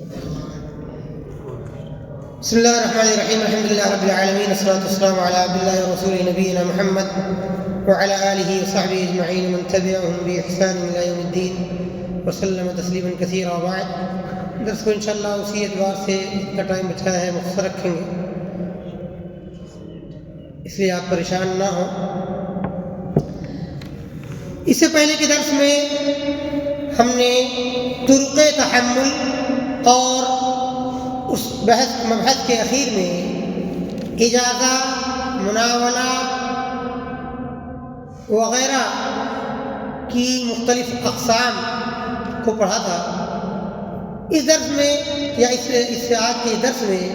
بسم اللہ الرحمن الرحیم الحمد للہ رب العالمین والصلاۃ والسلام علی عبد اللہ ورسولہ نبینا محمد وعلی آلہ وصحبہ اجمعین ومن تبعهم بإحسان الی یوم الدین وسلم تسلیما کثیرا وبعد. درس کو انشاءاللہ اسی اعتبار سے اتنا ٹائم بچا ہے مختصر رکھیں گے، اس لیے آپ پریشان نہ ہوں. اس سے پہلے کے درس میں ہم نے طرق تحمل اور اس مبحث کے اخیر میں اجازہ، مناولہ وغیرہ کی مختلف اقسام کو پڑھا تھا. اس درس میں یا اس سے آج کے درس میں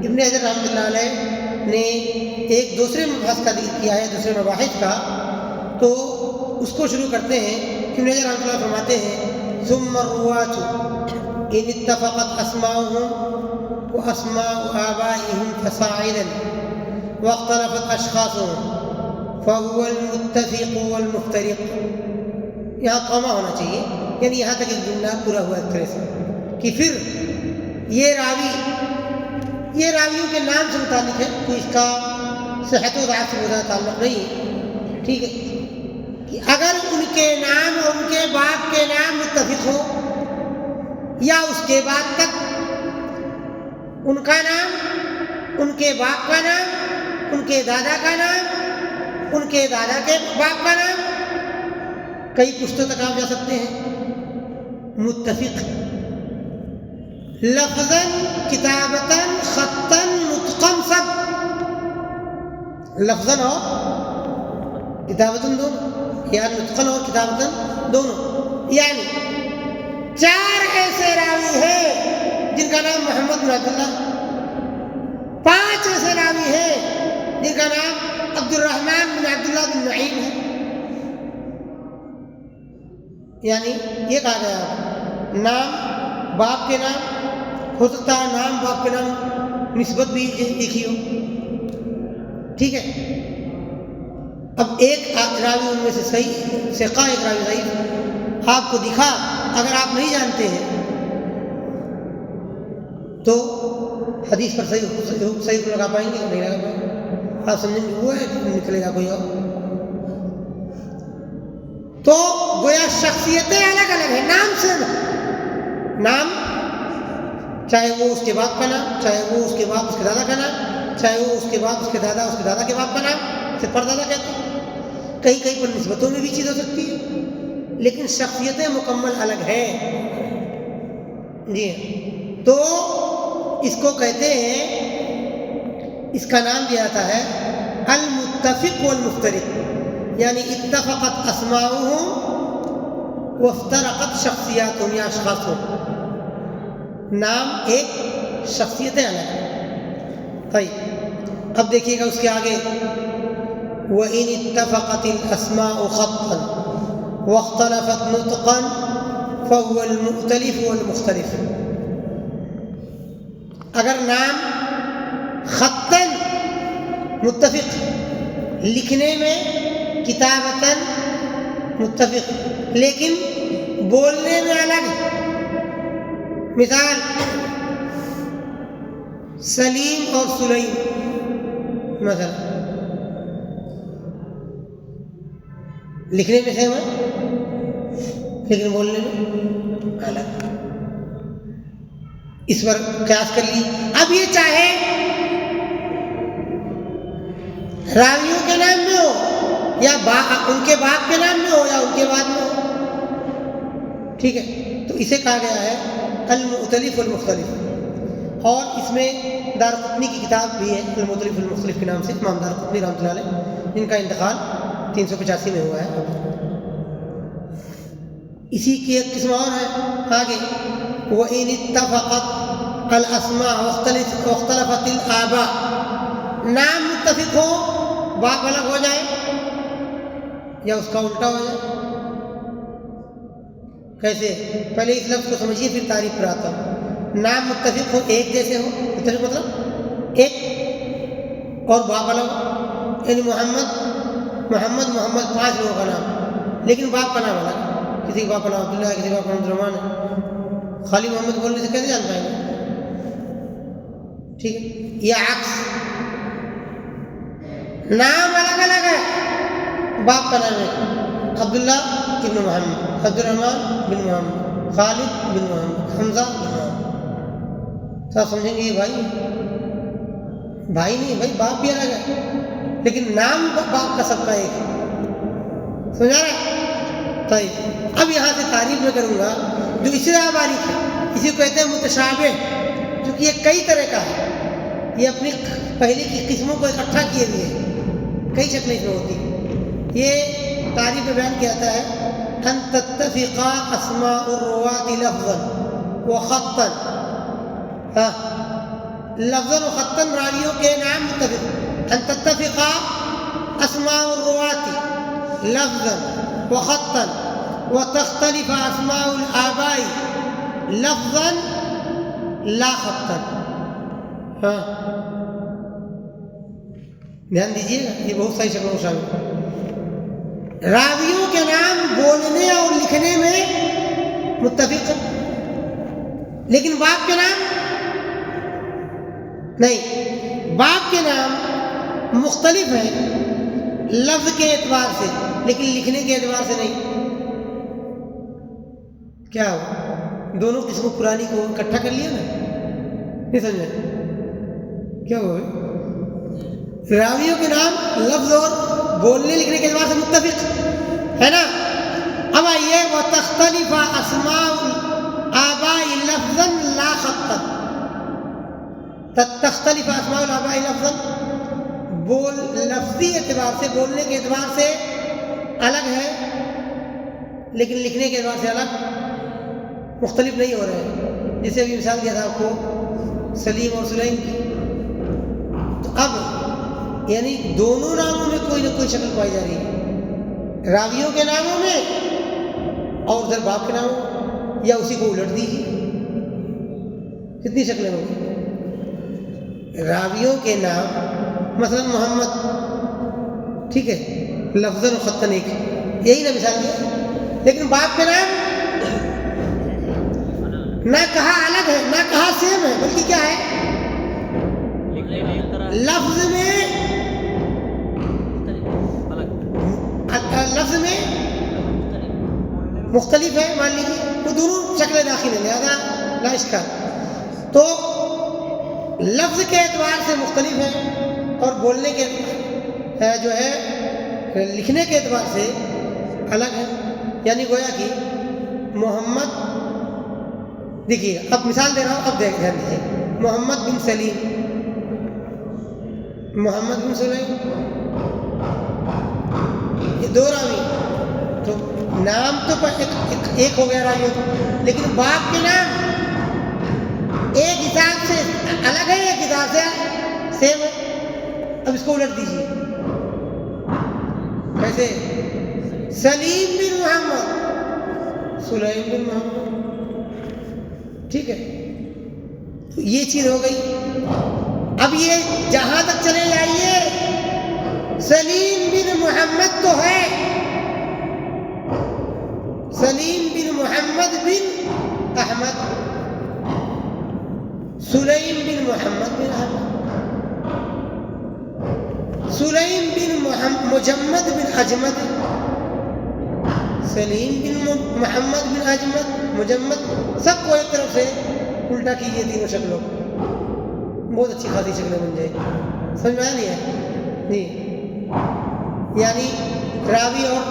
ابن حجر رحمۃ اللہ علیہ نے ایک دوسرے مبحث کا ذکر کیا ہے، دوسرے مباحث کا، تو اس کو شروع کرتے ہیں. ابن حجر رحمۃ اللہ فرماتے ہیں ثم الرواة ان اتفقت اسماؤهم واسماء آبائهم فصاعدا واختلفت اشخاصهم فهو المتفق والمفترق. یہاں قامہ ہونا چاہیے، یعنی یہاں تک ایک جملہ پورا ہوا ایک طرح سے کہ پھر یہ راویوں کے نام سے متعلق ہے، کوئی اس کا صحت و ضعف سے مزید تعلق نہیں ہے. ٹھیک ہے کہ اگر ان کے نام اور ان کے باپ کے نام متفق ہو یا اس کے بعد تک ان کا نام، ان کے باپ کا نام، ان کے دادا کا نام، ان کے دادا کے باپ کا نام، کئی پشتوں تک آپ جا سکتے ہیں، متفق لفظاً کتابتاً خطاً نطقاً، سب لفظاً اور کتابتاً دونوں، یا نطقاً اور کتابتاً دونوں. یعنی 4 ایسے راوی ہیں جن کا نام محمد بن عبداللہ، 5 ایسے راوی ہیں جن کا نام عبد الرحمن بن عبداللہ بن نعیم ہے. یعنی یہ کہا گیا نام باپ کے نام، ہو سکتا ہے نام باپ کے نام نسبت بھی ایک ہی ہو. ٹھیک ہے. اب ایک راوی ان میں سے صحیح ثقہ، ایک راوی ضعیف آپ کو دکھا، اگر آپ نہیں جانتے ہیں تو حدیث پر صحیح کو لگا پائیں گے نہیں لگا پائیں گے، آپ سمجھیں گے وہ ہے نکلے گا کوئی اور. تو گویا شخصیتیں الگ الگ ہیں، نام سے نام، چاہے وہ اس کے باپ کا نام، چاہے وہ اس کے باپ اس کے دادا کا نام، چاہے وہ اس کے باپ اس کے دادا کے باپ کا نام، اسے پردادا کہتے ہیں. کہیں کہیں پر نسبتوں میں بھی چیز ہو سکتی ہے، لیکن شخصیتیں مکمل الگ ہیں. جی تو اس کو کہتے ہیں، اس کا نام دیا جاتا ہے المتفق والمفترق، یعنی اتفقت اسماؤهم وافترقت شخصیاتهم یا اشخاصهم. نام ایک، شخصیتیں الگ. طيب اب دیکھیے گا اس کے آگے وَإِنِ اتَّفَقَتِ الْأَسْمَاءُ خَطًّا وَاخْتَلَفَتْ نُطْقًا فَهُوَ الْمُؤْتَلِفُ وَالْمُخْتَلِفُ. اگر نام خطاً متفق، لکھنے میں کتابتاً متفق، لیکن بولنے میں الگ. مثال سلیم اور سلیم مثلا، لکھنے میں سیم ہے لیکن بولنے میں الگ. اس پر قیاس کر لی. اب یہ چاہے راویوں کے نام میں ہو یا ان کے باپ کے نام میں ہو یا ان کے بعد میں ہو. ٹھیک ہے، تو اسے کہا گیا ہے المختلف والمختلف. اور اس میں دارقطنی کی کتاب بھی ہے المختلف والمختلف کے نام سے، امام دارقطنی رحمۃ اللہ علیہ، جن کا انتقال 385 میں ہوا ہے. اسی کی ایک قسم اور ہے آگے وَإِنِ اتَّفَقَتْ الْأَسْمَاءُ وَاخْتَلَفَتِ الْآبَاءُ. نام متفق ہو، باپ الگ ہو جائے یا اس کا الٹا ہو جائے. کیسے؟ پہلے اس لفظ کو سمجھیے پھر تعریف پر آتا ہوں. نام متفق ہو، ایک جیسے ہو، متفق مطلب ایک، اور باپ الگ ہو. یعنی محمد 5 لوگوں کا نام، لیکن باپ کا نام الگ. کسی کے باپ کا نام عبداللہ ہے، کسی کا باپ کا نام عبدالرحمن ہے. خالی محمد بولنے سے کیسے جان پائیں گے؟ ٹھیک ہے. یا عکس، نام الگ الگ ہے، باپ کا نام ہے عبداللہ ابن محمد، عبد الرحمن بن محمد، خالد بن محمد، حمزہ بن محمد. تو آپ سمجھیں گے یہ بھائی نہیں، بھائی باپ بھی الگ ہے لیکن نام باپ کا سب کا ایک ہے. سمجھا رہا ہے؟ طيب اب یہاں سے تعریف میں کروں گا جو اس سے زیادہ باریک ہے. اسی کو کہتے ہیں متشابہ، کیونکہ یہ کئی طرح کا ہے. یہ اپنی پہلے کی قسموں کو اکٹھا کیے ہوئے کئی شکلیں اس میں ہوتی ہیں. یہ تعریف میں بیان کیا جاتا ہے ان تتفقا اسماء الرواة لفظا وخطا. لفظا وخطا راویوں کے نام متفق. ان تتفقا اسماء الرواة لفظا وخطا وتختلف اسماء الآباء لفظا لا خطا. دھیان دیجیے گا، یہ بہت ساری شکلوں میں شامل ہے. راویوں کے نام بولنے اور لکھنے میں متفق، لیکن باپ کے نام نہیں. باپ کے نام مختلف ہیں لفظ کے اعتبار سے لیکن لکھنے کے اعتبار سے نہیں. کیا ہوا؟ دونوں قسموں پرانی کو اکٹھا کر لیا نا؟ نہیں سمجھا کیا ہوا؟ راویوں کے نام لفظ اور بولنے لکھنے کے اعتبار سے متفق ہے نا. اب آئیے وتختلف اسماء الآباء لفظا لا خطا. تختلف اسماء الآباء لفظا، لفظی اعتبار سے بولنے کے اعتبار سے الگ ہے لیکن لکھنے کے اعتبار سے الگ، مختلف نہیں ہو رہے ہیں. جسے ابھی مثال دیا تھا آپ کو سلیم اور سلیم کی. تو اب یعنی دونوں ناموں میں کوئی نہ کوئی شکل پائی جا رہی ہے، راویوں کے ناموں میں اور ادھر باپ کے ناموں، یا اسی کو الٹ دیجیے. کتنی شکلیں ہوں گی؟ راویوں کے نام مثلا محمد، ٹھیک ہے، لفظاً و خطاً ایک، یہی نا مثال دیا. لیکن باپ کے نام نہ کہا الگ ہے نہ کہا سیم ہے، بلکہ کیا ہے؟ لفظ میں مختلف ہے. مان لیجیے تو دونوں شکلیں داخل ہیں، لہذا لا اشکال. تو لفظ کے اعتبار سے مختلف ہے اور بولنے کے جو ہے لکھنے کے اعتبار سے الگ ہے. یعنی گویا کہ محمد، دیکھیے اب مثال دے رہا ہوں، اب دھیان دیجیے. محمد بن سلیم، محمد بن سلیم، یہ دو راوی. تو نام تو ایک ہو گیا راویوں کا، لیکن باپ کے نام ایک حساب سے الگ ہے، ایک حساب سے سیم ہے. اب اس کو الٹ دیجیے. کیسے؟ سلیم بن محمد، سلیم بن محمد، ٹھیک ہے. یہ چیز ہو گئی. اب یہ جہاں تک چلے جائیے، سلیم بن محمد تو ہے، سلیم بن محمد بن احمد، سلیم بن محمد بن احمد، سلیم بن مجمد بن اجمد، سلیم بن محمد بن اجمد مجمد. سب کو ایک طرف سے الٹا کیجیے تینوں شکلوں کو، بہت اچھی خاصی شکلیں بن جائے. سمجھ میں آیا نہیں ہے؟ نہیں، یعنی راوی اور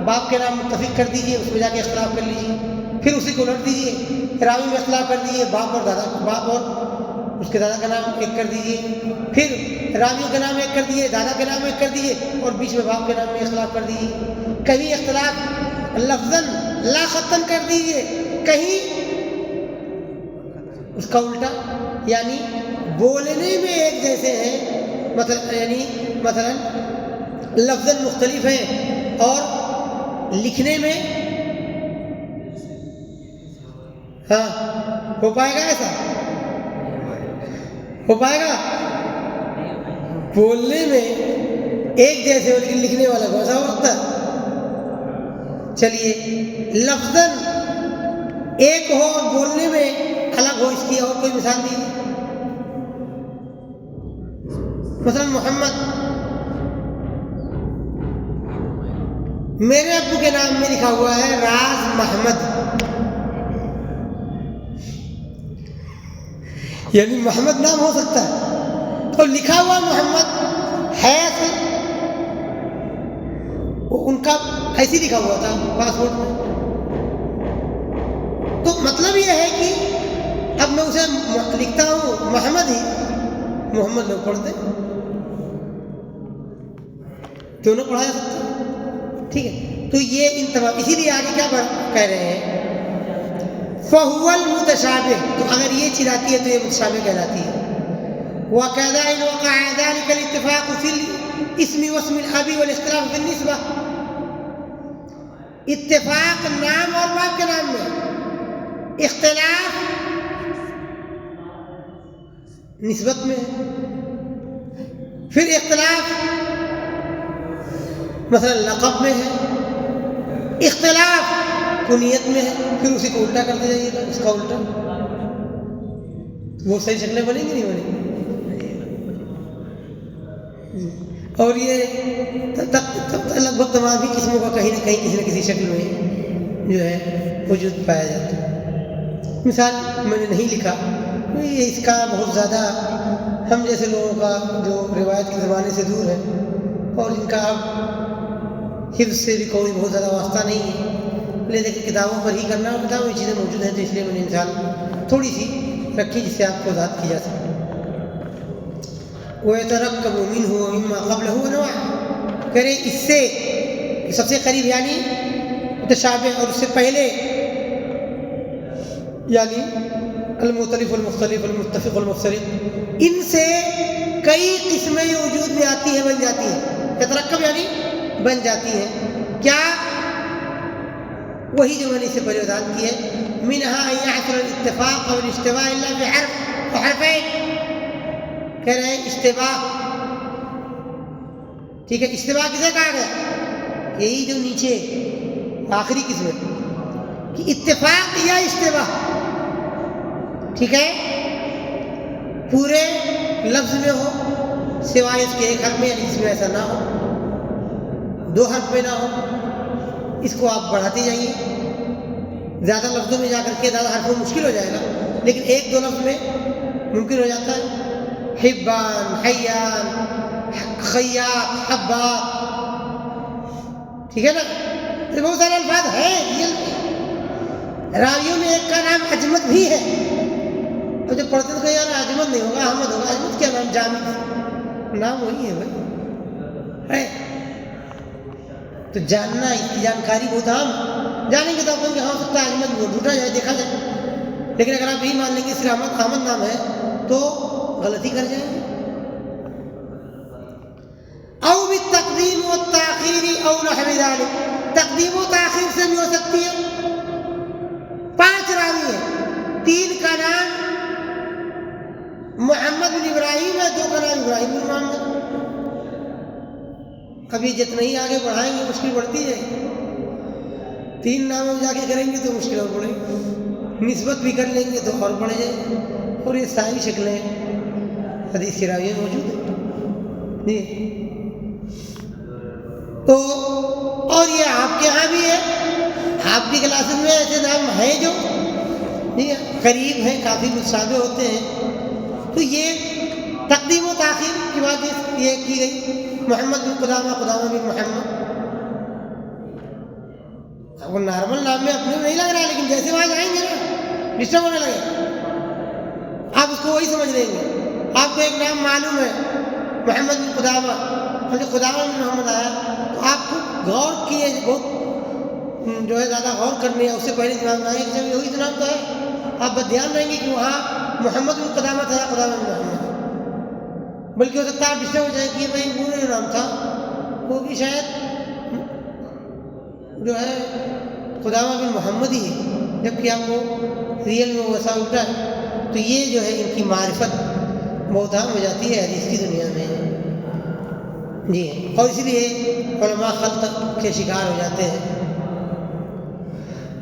باپ کے نام متفق کر دیجیے، اس میں جا کے اختلاف کر لیجیے، پھر اسی کو الٹ دیجیے. راوی میں اختلاف کر دیجیے، باپ اور دادا، باپ اور اس کے دادا کا نام ایک کر دیجیے، پھر راویوں کے نام ایک کر دیجیے، دادا کے نام ایک کر دیجیے، اور بیچ میں باپ کے نام میں اختلاف کر دیجیے. کہیں اختلاف لفظاً لا خطاً کر دیجیے، کہیں اس کا الٹا، یعنی بولنے میں ایک جیسے ہیں، مثلا لفظاً مختلف ہیں اور لکھنے میں ہو پائے گا؟ ایسا ہو پائے گا؟ بولنے میں ایک جیسے ہو لیکن لکھنے والا کون سا ہو سکتا ہے؟ چلیے لفظاً ایک ہو اور بولنے میں الگ ہو، اس کی اور کوئی مثال نہیں ہے؟ مثلا محمد، میرے ابو کے نام میں لکھا ہوا ہے راز محمد، یعنی محمد نام ہو سکتا ہے تو لکھا ہوا محمد ہے اصل وہ ان کا ایسے لکھا ہوا تھا پاسپورٹ میں. تو مطلب یہ ہے کہ اب میں اسے لکھتا ہوں محمد ہی، محمد لوگ پڑھتے کیوں نہ پڑھا جا سکتا. ٹھیک ہے، تو یہ ان تمام، اسی لیے آگے کیا کہہ رہے ہیں فَهُوَ الْمُتَشَابِهُ، تو اگر یہ چیز آتی ہے تو یہ متشابہ کہلاتی ہے. وَكَذَا إِنْ وَقَعَ ذَلِكَ الْاتِّفَاقُ فِي الْاسْمِ وَاسْمِ الْأَبِ وَالْاخْتِلَافُ فِي النِّسْبَةِ، اتفاق نام اور باپ کے نام میں، اختلاف نسبت میں، پھر اختلاف مثلا لقب میں ہے، اختلاف کنیت میں ہے، پھر اسی کو الٹا کرتے جائیے گا، اس کا الٹا. وہ صحیح شکلیں بنیں گی نہیں بنیں گی؟ اور یہ لگ بھگ تمام ہی قسموں کا کہیں نہ کہیں کسی نہ کسی شکل میں جو ہے وجود پایا جاتا ہے. مثال میں نے نہیں لکھا، اس کا بہت زیادہ ہم جیسے لوگوں کا جو روایت کے زمانے سے دور ہے اور جن کا اب حفظ سے بھی کوئی بہت زیادہ واسطہ نہیں ہے، لیکن کتابوں پر ہی کرنا، اور کتابوں میں چیزیں موجود ہیں تو اس لیے میں نے مثال تھوڑی سی رکھی جس سے آپ کو وضاحت کی جا سکے. وَيَتَرَكَّبُ مِنْهُ وَمِمَّا قَبْلَهُ أَنْوَاعٌ، کرے اس سے سب سے قریب یعنی متشابہ، اور اس سے پہلے یعنی المختلف والمختلف والمتفق والمفترق، ان سے کئی قسمیں وجود میں آتی ہیں، بن جاتی ہیں. یترکب یعنی بن جاتی ہیں. کیا؟ وہی جو میں نے اس سے پہلے وضاحت کی ہے، منها ان يحصل الاتفاق او الاشتباه الا بحرف وحرفين. کہہ رہے ہیں اشتباہ، ٹھیک ہے، اشتباہ کسے کہا گیا؟ یہی جو نیچے آخری قسم ہے کہ اتفاق یا اشتباہ، ٹھیک ہے، پورے لفظ میں ہو سوائے اس کے ایک حرف میں، یعنی جس میں ایسا نہ ہو، دو حرف میں نہ ہو. اس کو آپ بڑھاتے جائیے، زیادہ لفظوں میں جا کر کے زیادہ حرف میں مشکل ہو جائے گا، لیکن ایک دو لفظ میں ممکن ہو جاتا ہے. حبان، حیان، خیاط، حبات، ٹھیک ہے نا، یہ بہت سارے الفاظ ہیں. راویوں میں ایک کا نام اجمت بھی ہے، اور جب پڑھتے تو یار اجمت نہیں ہوگا، احمد ہوگا. اجمت کیا نام؟ جامد نام وہی ہے بھائی. تو جاننا، اس کی جانکاری بہت عام، جانیں گے تو آپ کہیں گے ہاں ہو سکتا ہے احمد وہ ڈھونڈا جائے، دیکھا جائے. لیکن اگر آپ یہی مان لیں گے صرف احمد نام ہے تو غلطی کر جائیں گے. او بالتقدیم والتاخیر او نحو ذلک، تقدیم و تاخیر سے بھی ہو سکتی ہے. 5 راوی ہیں، 3 کا نام محمد بن ابراہیم ہے، 2 کا نام ابراہیم بن محمد. ابھی جتنا ہی آگے بڑھائیں گے مشکل بڑھتی جائے گی. 3 ناموں جا کے کریں گے تو مشکل اور بڑھے گی، نسبت بھی کر لیں گے تو اور بڑھ جائے گی. اور یہ ساری شکلیں حدیث کی راوی میں موجود ہیں جی. تو اور یہ آپ کے یہاں بھی ہے، آپ کی کلاسز میں ایسے نام ہیں جو جی قریب ہیں، کافی متشابہ ہوتے ہیں. تو یہ تقدیم و تاخیر کی بات یہ کی گئی. محمد بن قدامہ، قدامہ بن محمد، اب وہ نارمل نام میں اپنے نہیں لگ رہا، لیکن جیسے وہاں جائیں گے نا ڈسٹرب ہونے لگے، آپ اس کو وہی سمجھ لیں گے. آپ کو ایک نام معلوم ہے محمد بن قدامہ، اور جو قدامہ بن محمد آیا تو آپ کو غور کیے، بہت جو ہے زیادہ غور کرنے ہے. اس سے پہلے دماغ میں آئے کہ جب وہی نام تو ہے، آپ بس دھیان رہیں گے کہ وہاں محمد بن قدامہ تھا یا قدامہ بن محمد. بلکہ ہو سکتا ہے آپ ڈسٹرب ہو جائے کہ بھائی پورا جو نام تھا وہ بھی شاید جو ہے قدامہ بن محمد ہی ہے، جبکہ آپ کو ریئل میں ویسا الٹا ہے. تو یہ جو ہے ان کی معرفت بہت عام ہو جاتی ہے حدیث کی دنیا میں جی. اور اسی لیے علماء خلط کے شکار ہو جاتے ہیں.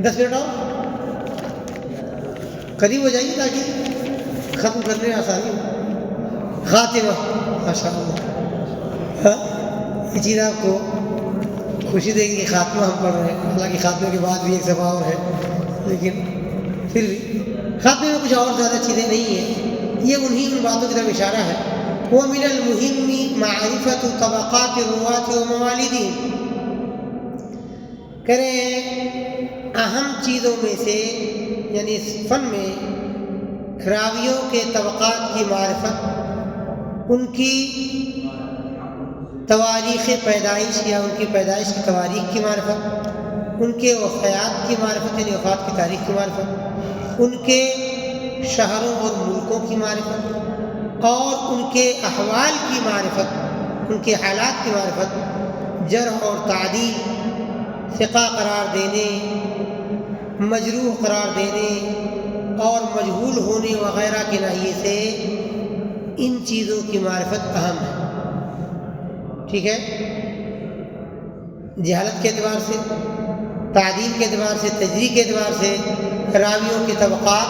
10 منٹ اور قریب ہو جائیے تاکہ ختم کرنے میں آسانی ہو. خاتمہ ماشاء اللہ. ہاں یہ چیز آپ کو خوشی دے گی کہ خاتمہ ہم پڑھ رہے ہیں. حالانکہ خاتمے کے بعد بھی ایک صفحہ اور ہے، لیکن پھر بھی خاتمے میں کچھ اور زیادہ چیزیں نہیں ہیں. یہ ان باتوں کی طرف اشارہ ہے. وَمِنَ الْمُهِمِّ مَعْرِفَةُ طَبَقَاتِ الرُّوَاةِ وَمَوَالِدِهِمْ. کہہ رہے ہیں اہم چیزوں میں سے، یعنی اس فن میں راویوں کے طبقات کی معرفت، ان کی تواریخ پیدائش یا ان کی پیدائش کی تواریخ کی معرفت، ان کے وفیات کی معرفت یعنی وفات کی تاریخ کی معرفت، ان کے شہروں اور ملکوں کی معرفت، اور ان کے احوال کی معرفت، ان کے حالات کی معرفت، جرح اور تعدیل، ثقہ قرار دینے، مجروح قرار دینے اور مجہول ہونے وغیرہ کے ناحیے سے ان چیزوں کی معرفت اہم ہے. ٹھیک ہے، جہالت کے اعتبار سے، تعدیل کے اعتبار سے، تجریح کے اعتبار سے راویوں کے طبقات،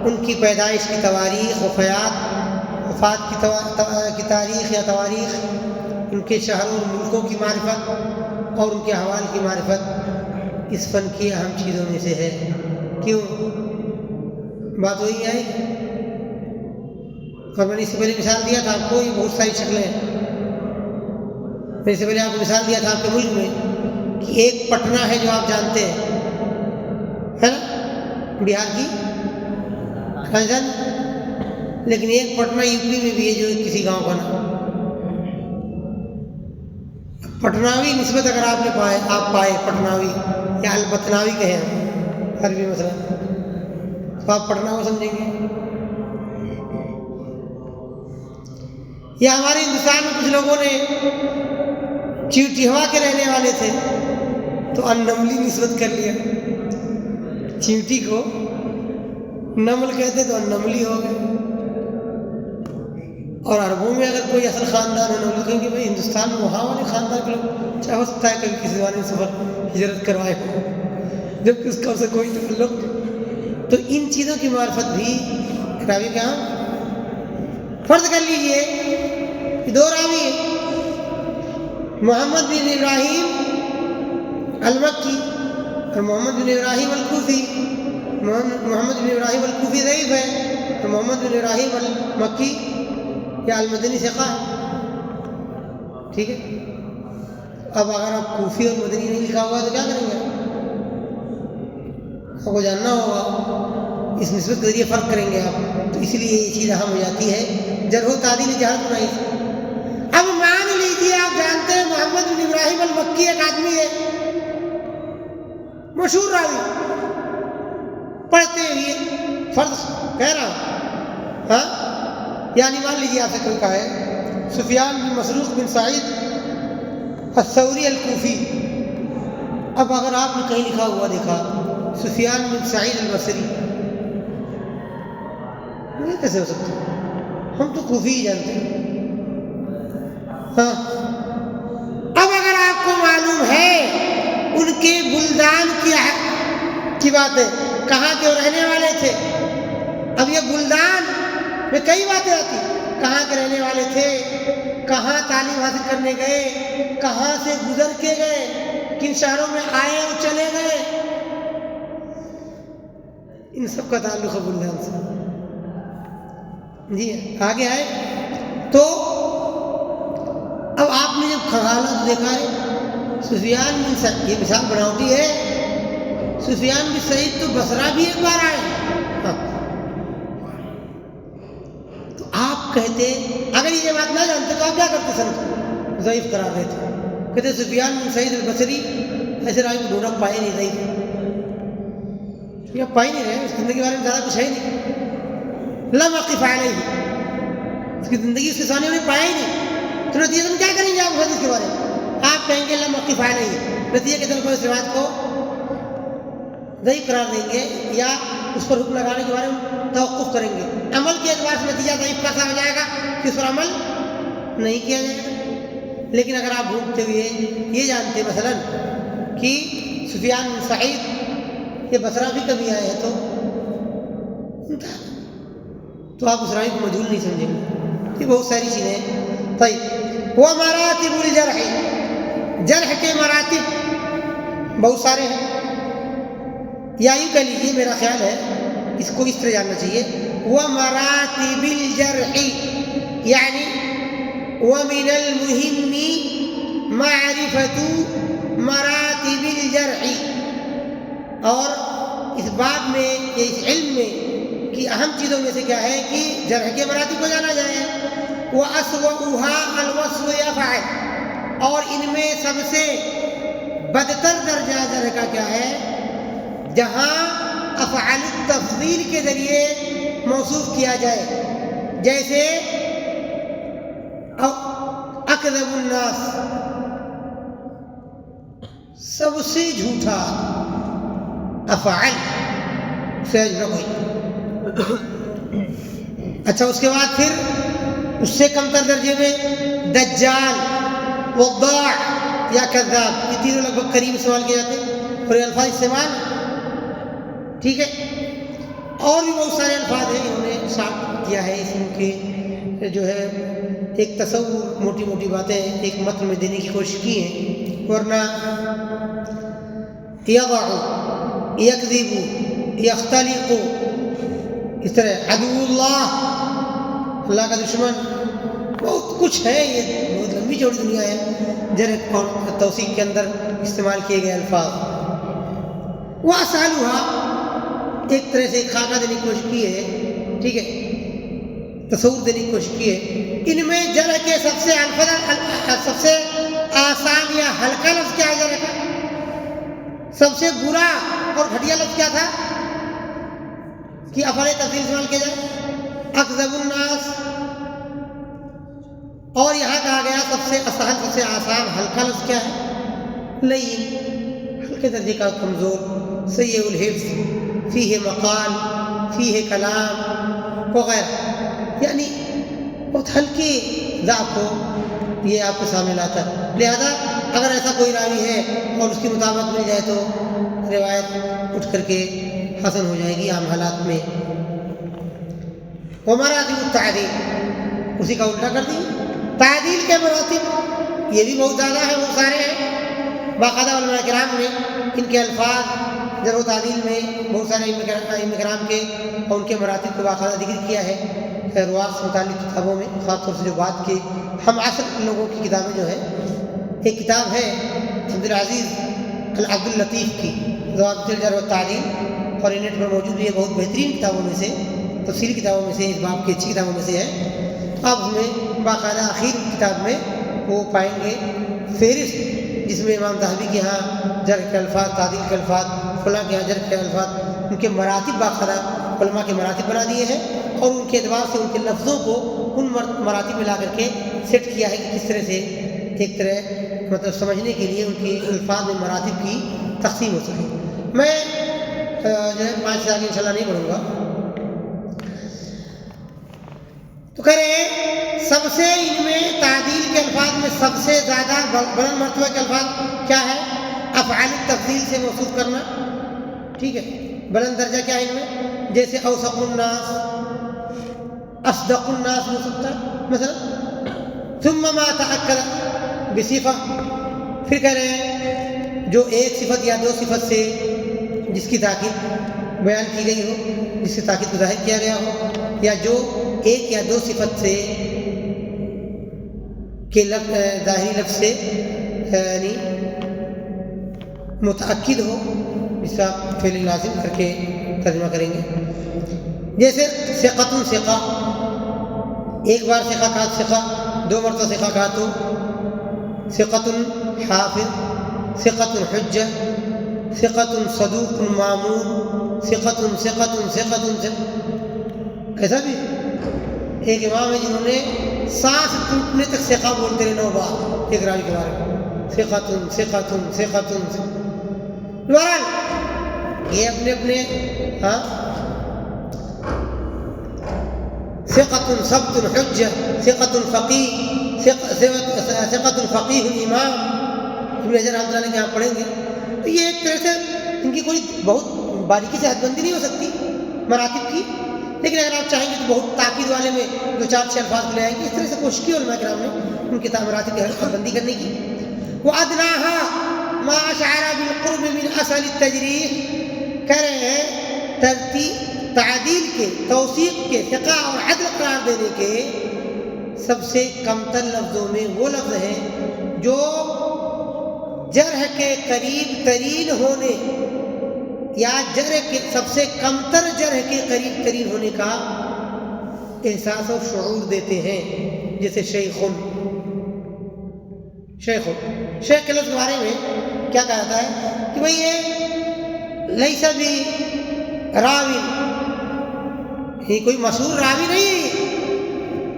ان کی پیدائش کی تواریخ، وفات کی تاریخ یا تواریخ، ان کے شہروں اور ملکوں کی معرفت اور ان کے احوال کی معرفت اس فن کی اہم چیزوں میں سے ہے. کیوں؟ بات وہی آئی اور میں نے اس سے پہلے مثال دیا تھا آپ کو. یہ بہت ساری شکلیں ہیں. میں نے اس سے پہلے آپ کو مثال دیا تھا آپ کے ملک میں کہ ایک پٹنہ ہے جو آپ جانتے ہیں، ہے نا، بہار کی راجدھانی، لیکن ایک پٹنہ یو پی میں بھی ہے جو کسی گاؤں کا نام. پٹناوی نسبت اگر آپ پائے پٹناوی یا البتناوی کہیں عربی مثلا، تو آپ پٹنہ کو سمجھیں گے. یا ہمارے ہندوستان میں کچھ لوگوں نے چیوٹیہوا کے رہنے والے تھے تو النملی نسبت کر لیا. چیوٹی کو نمل کہتے تو النملی ہو گئے. اور عربوں میں اگر کوئی اصل خاندان ہے نمل کہیں گے بھائی ہندوستان میں وہاں والے خاندان کے لوگ، چاہے ہو سکتا ہے کبھی کسی زمانے میں سفر ہجرت کروائے ہو جبکہ اس کا اسے کوئی تعلق. تو ان چیزوں کی معرفت بھی راوی کا فرض کر لیجئے کہ دو راوی ہیں، محمد بن ابراہیم المکی اور محمد بن ابراہیم الکوفی. محمد بن ابراہیم الکوفی ضعیف ہے اور محمد بن ابراہیم المکی یا المدنی ثقہ ہے. ٹھیک ہے، اب اگر آپ کوفی اور مدنی نہیں لکھا ہوا تو کیا کریں گے؟ آپ کو جاننا ہوگا، اس نسبت کے ذریعے فرق کریں گے آپ. تو اس لیے یہ چیز اہم ہو جاتی ہے، جرح و تعدیل جہالت بنائی. اب مان لیجیے آپ جانتے ہیں محمد بن ابراہیم المکی ایک آدمی ہے مشہور راوی، پڑھتے ہوئے فرض کہہ رہا ہوں، ہاں، یعنی مان لیجیے آپ سے کوئی کہے سفیان بن مسروق بن سعید الثوری الکوفی. اب اگر آپ نے کہیں لکھا ہوا دیکھا سفیان بن سعید البصری، یہ کیسے ہو سکتا ہے؟ ہم تو کوفی ہی جانتے ہیں. ہاں، اب اگر آپ کو معلوم ہے ان کے بلدان کی باتیں، کہاں کے رہنے والے تھے. اب یہ بلدان میں کئی باتیں آتی، کہاں کے رہنے والے تھے، کہاں تعلیم حاصل کرنے گئے، کہاں سے گزر کے گئے، کن شہروں میں آئے اور چلے گئے، ان سب کا تعلق ہے بلدان سے. جی آگے آئے تو اب آپ نے جب کھنگالا تو دیکھا ہے سفیان بن سعید، یہ مثال بناوٹی ہے، سفیان بن سعید تو بصرہ بھی ایک بار آئے. ہاں، تو آپ کہتے اگر یہ بات نہ جانتے تو آپ کیا کرتے؟ سر ضعیف قرار دیتے، کہتے سفیان بن سعید البصری ایسے راوی کو ڈھونڈا پائے نہیں، ضعیف پا ہی نہیں رہے، اس زندگی کے بارے میں زیادہ کچھ ہے ہی نہیں. لم اقف علیہ، اس کی زندگی اس کے سامنے انہیں پایا ہی نہیں. تو نتیجہ کیا کریں گے آپ حدیث کے بارے میں؟ آپ کہیں گے لم اقف علیہ، نتیجہ کے طور پر اس روایت کو ضعیف قرار دیں گے یا اس پر حکم لگانے کے بارے میں توقف کریں گے. عمل کے اعتبار سے نتیجہ ضعیف کا ہو جائے گا کہ اس پر عمل نہیں کیا جائے گا. لیکن اگر آپ ڈھونڈتے ہوئے یہ جانتے مثلا کہ سفیان بن سعید یہ بصرہ بھی کبھی آئے ہیں تو تو آپ اس راوی کو مجہول نہیں سمجھیں گے. یہ بہت ساری چیزیں ہیں. طيب ومراتب الجرح، جرح کے مراتب بہت سارے ہیں. یا یوں کہہ لیجیے، میرا خیال ہے اس کو اس طرح جاننا چاہیے، ومراتب الجرح یعنی ومن المهم معرفة مراتب الجرح. اور اس باب میں، اس علم میں کی اہم چیزوں میں سے کیا ہے کہ جرح کے مراتب کو جانا جائے. وَأَسْوَأُهَا الْوَصْفُ يَفْعَلُ، اور ان میں سب سے بدتر درجہ جرح کا کیا ہے؟ جہاں افعال التفضیل کے ذریعے موصوف کیا جائے، جیسے اکذب الناس، سب سے جھوٹا. افعال سے کوئی. اچھا، اس کے بعد پھر اس سے کم تر درجے میں دجال، وضاع یا کذاب، یہ تینوں لگ بھگ قریب استعمال کیے جاتے ہیں اور یہ الفاظ استعمال. ٹھیک ہے، اور بھی بہت سارے الفاظ ہیں انہوں نے شامل کیا ہے اس کے جو ہے ایک تصور، موٹی موٹی باتیں ایک متن میں دینے کی کوشش کی ہیں. ورنہ یضع، یکذب، یختلق، اس طرح عدو اللہ، اللہ کا دشمن، بہت کچھ ہے. یہ بہت لمبی چوڑی دنیا ہے جرح اور توثیق کے اندر استعمال کیے گئے الفاظ. وَأَسْأَلُهَا، ایک طرح سے ایک خاکہ دینے کی کوشش کی ہے. ٹھیک ہے، تصور دینے کی کوشش کی ہے. ان میں جرح کے سب سے آسان یا ہلکا لفظ کیا ہے جرح کا؟ سب سے برا اور گھٹیا لفظ کیا تھا کہ افعال تفضیل استعمال کیا جائے؟ اکذب الناس. اور یہاں کہا گیا سب سے اسہل، سب سے آسان ہلکا لفظ کیا ہے؟ لین، ہلکے درجے کا، کمزور. سیء الحفظ، فیہ مقال، فیہ کلام وغیرہ، یعنی بہت ہلکی ضعف کو یہ آپ کے سامنے لاتا ہے. لہذا اگر ایسا کوئی راوی ہے اور اس کی مطابقت مل جائے تو روایت اٹھ کر کے حسن ہو جائے گی عام حالات میں. ومراتب التعدیل، اسی کا الٹا کر دی. تعدیل کے مراتب یہ بھی بہت زیادہ ہے، بہت سارے ہیں. باقاعدہ علماء کرام نے ان کے الفاظ جرح و تعدیل میں بہت سارے ائمہ کرام کے اور ان کے مراتب کو باقاعدہ ذکر کیا ہے رواة سے متعلق کتابوں میں، خاص طور سے جو بعد کے ہم عصر لوگوں کی کتابیں جو ہیں. ایک کتاب ہے عبدالعزیز عبداللطیف کی، ضوابط الجرح والتعدیل، اور انٹرنیٹ پر موجود ہے. بہت بہترین کتابوں میں سے، تفصیلی کتابوں میں سے، اس باب کی اچھی کتابوں میں سے ہے. آپ اس میں باقاعدہ آخر کتاب میں وہ پائیں گے فہرست، جس میں امام ذہبی کے ہاں جرح کے الفاظ، تعدیل کے الفاظ، فلاں کے ہاں جرح کے الفاظ، ان کے مراتب باقاعدہ علماء کے مراتب بنا دیے ہیں، اور ان کے اعتبار سے ان کے لفظوں کو ان مراتب میں لا کر کے سیٹ کیا ہے کہ کس طرح سے ایک طرح مطلب سمجھنے کے لیے ان کے الفاظ میں مراتب کی تقسیم ہو سکے. میں جو ہے 5 سے آگے انشاءاللہ نہیں پڑھوں گا. تو کہہ رہے ہیں سب سے ان میں تعدیل کے الفاظ میں سب سے زیادہ بلند مرتبہ کے الفاظ کیا ہے؟ افعال التفضیل سے موصوف کرنا. ٹھیک ہے، بلند درجہ کیا ہے ان میں؟ جیسے اوثق الناس، اصدق الناس ہو سکتا ہے مثلا. ثم ما تأکد بصفہ، پھر کہہ رہے ہیں جو ایک صفت یا دو صفت سے جس کی تاکید بیان کی گئی ہو، جس سے تاکید کو ظاہر کیا گیا ہو، یا جو ایک یا دو صفت سے کے ظاہری لفظ سے یعنی متأکد ہو، اس کا فعل لازم کر کے ترجمہ کریں گے. جیسے ثقۃ ثقہ، ایک بار ثقہ کہا ثقہ، 2 مرتبہ ثقہ کہا تو ثقۃ حافظ، ثقۃ حجہ، ثقۃ صدوق مامون، ثقۃ ثقۃ ثقۃ. ایسا بھی ایک امام ہے جنہوں نے سانس ٹوٹنے تک ثقہ بولتے رہے 9 بار ایک راوی کے بارے میں، ثقۃ ثقۃ ثقۃ. بہرحال یہ اپنے ہاں ثقۃ ثبت حجہ، ثقۃ فقیہ، ثقۃ فقیہ امام. ابن حجر رحمۃ اللہ علیہ کے یہاں پڑھیں گے تو یہ ایک طرح سے ان کی کوئی بہت باریکی سے حد بندی نہیں ہو سکتی مراتب کی، لیکن اگر آپ چاہیں گے تو بہت تاکید والے میں 2-4 الفاظ لے آئیں گے. اس طرح سے کوشش کی علماء کرام نے ان کی تعمیرات کی حد بندی کرنے کی. وَأَدْنَاهَا مَا أَشْعَرَ بِالْقُرْبِ مِنْ أَصَلِ التَّجْرِيحِ کہہ رہے ہیں تعدیل کے، توثیق کے، ثقہ اور عدل قرار دینے کے سب سے کمتر لفظوں میں وہ لفظ ہیں جو جرح کے قریب ترین ہونے یا جرح کے سب سے کمتر جرح کے قریب ترین ہونے کا احساس اور شعور دیتے ہیں. جیسے شیخ کے لفظ کے بارے میں کیا کہا جاتا ہے کہ بھئی یہ لیس بھی راوی، یہ کوئی مشہور راوی نہیں،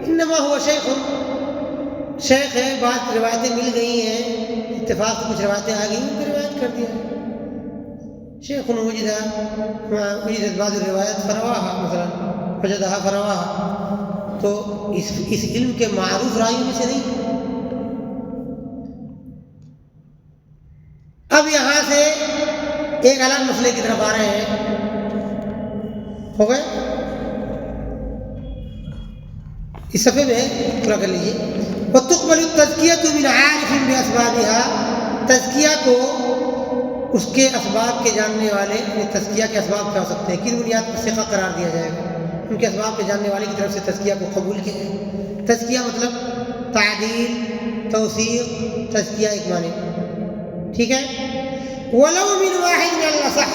انما ہوا شیخ ہے. بعض روایتیں مل گئی ہیں، اتفاق سے کچھ روایتیں آ گئی، ان کو روایت کر دیا. شیخ وجدت بعض الروایت فرواہا، مثلا وجدہا فرواہا، تو اس علم کے معروف راویوں میں سے نہیں. اب یہاں سے ایک الگ مسئلے کی طرف آ رہے ہیں. ہو گئے اس صفحے میں پورا کر لیجیے. وَتُقْبَلُ التَّزْكِيَةُ مِنْ عَارِفٍ بِأَسْبَابِهَا، تزکیہ کو اس کے اسباب کے جاننے والے، تزکیہ کے اسباب کیا ہو سکتے ہیں، کن بنیاد پر ثقہ قرار دیا جائے گا، ان کے اسباب کے جاننے والے کی طرف سے تزکیہ کو قبول کیا جائے. تزکیہ مطلب تعدیل، توثیق، تزکیہ ایک معنی. ٹھیک ہے. وَلَوْ مِنْ وَاحِدٍ الْأَصَحِّ،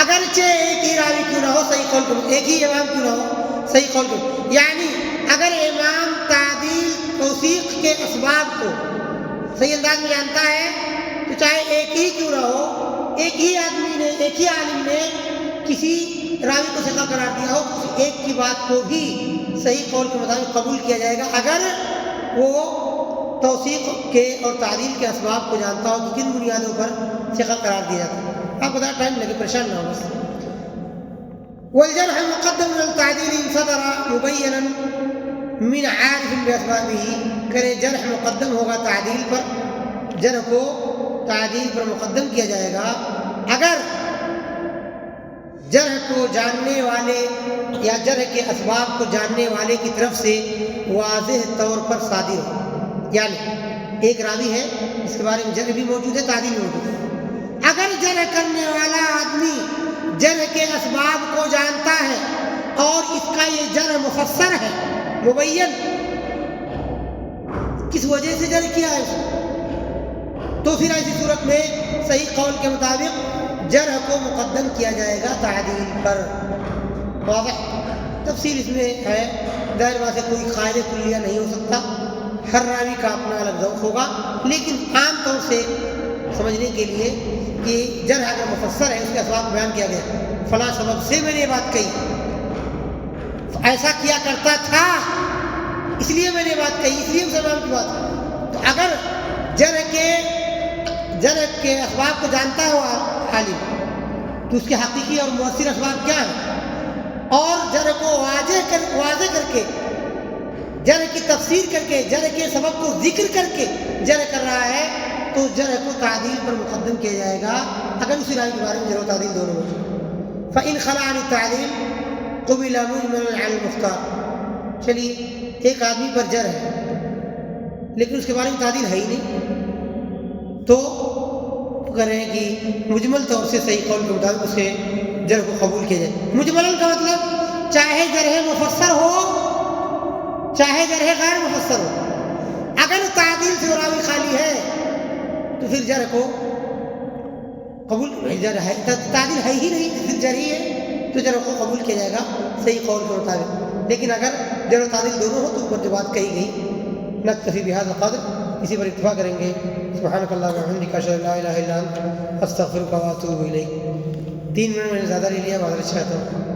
اگرچہ ایک ہی راوی کیوں نہ ہو، صحیح قول کو، ایک ہی امام کیوں نہ ہو، صحیح قول کو، یعنی اگر امام تعدیل توثیق کے اسباب کو صحیح انداز میں جانتا ہے تو چاہے ایک ہی کیوں نہ ہو، ایک ہی آدمی نے، ایک ہی عالم نے کسی راوی کو ثقہ قرار دیا ہو تو ایک کی بات کو بھی صحیح قول کے مطابق قبول کیا جائے گا اگر وہ توثیق کے اور تعدیل کے اسباب کو جانتا ہو کہ کن بنیادوں پر ثقہ قرار دیا جاتا ہے. آپ بتا ٹائم لگے، پریشان نہ ہو بس. والجرح مقدم على التعديل ان صدر مبينا من عارف باسبابه، کرے جرح مقدم ہوگا تعدیل پر، جرح کو تعدیل پر مقدم کیا جائے گا اگر جرح کو جاننے والے یا جرح کے اسباب کو جاننے والے کی طرف سے واضح طور پر صادر ہو. یعنی ایک راوی ہے جس کے بارے میں جرح بھی موجود ہے، تعدیل بھی موجود ہے، اگر جرح کرنے والا آدمی جرح کے اسباب کو جانتا ہے اور اس کا یہ جرح مفسر ہے، مبین، کس وجہ سے جرح کیا ہے تو پھر ایسی صورت میں صحیح قول کے مطابق جرح کو مقدم کیا جائے گا تعدیل پر. واضح تفصیل اس میں ہے. ظاہر بات ہے کوئی قاعدہ کلیہ نہیں ہو سکتا، ہر راوی کا اپنا الگ ذوق ہوگا، لیکن عام طور سے سمجھنے کے لیے کہ جرح اگر مفسر ہے، اس کے اسباب بیان کیا گیا، فلاں سبب سے میں نے یہ بات کہی، ایسا کیا کرتا تھا اس لیے میں نے بات کہی، اس لیے مسلمان کی بات ہے. تو اگر جرح کے اسباب کو جانتا ہے وہ عالم تو اس کے حقیقی اور مؤثر اسباب کیا ہیں، اور جرح کو واضح کر کے، جرح کی تفسیر کر کے، جرح کے سبب کو ذکر کر کے جرح کر رہا ہے تو جرح کو تعدیل پر مقدم کیا جائے گا اگر اسی راوی کے بارے میں جرح و تعدیل دونوں ہو. فَإِنْ خَلَعَ عَنِ التَّعْدِيلِ قُبِلَ مُجْمَلًا عَلَى الْمُخْتَارِ. چلیے ایک آدمی پر جرح ہے لیکن اس کے بارے میں تعدیل ہے ہی نہیں، تو کہہ رہے ہیں کہ مجمل طور سے صحیح قول کے مطابق اسے جرح کو قبول کیا جائے. مجمل کا مطلب چاہے جرح مفسر ہو چاہے جرح غیر مفسر ہو، اگر تعدیل سے راوی خالی ہے تو پھر جرح کو قبول، تعدیل ہے ہی نہیں، پھر جرح ہی ہے تو جرح کو قبول کیا جائے گا صحیح قول کے مطابق. لیکن اگر جرح و تعدیل دونوں ہو تو اوپر جو بات کہی گئی نکتفی بہذا القدر، اسی پر اتفاق کریں گے. سبحانک اللہم وبحمدک اشہد ان لا الہ الا انت استغفرک واتوب الیک. 3 منٹ میں نے زیادہ لے لیا، معذرت چاہتا ہوں.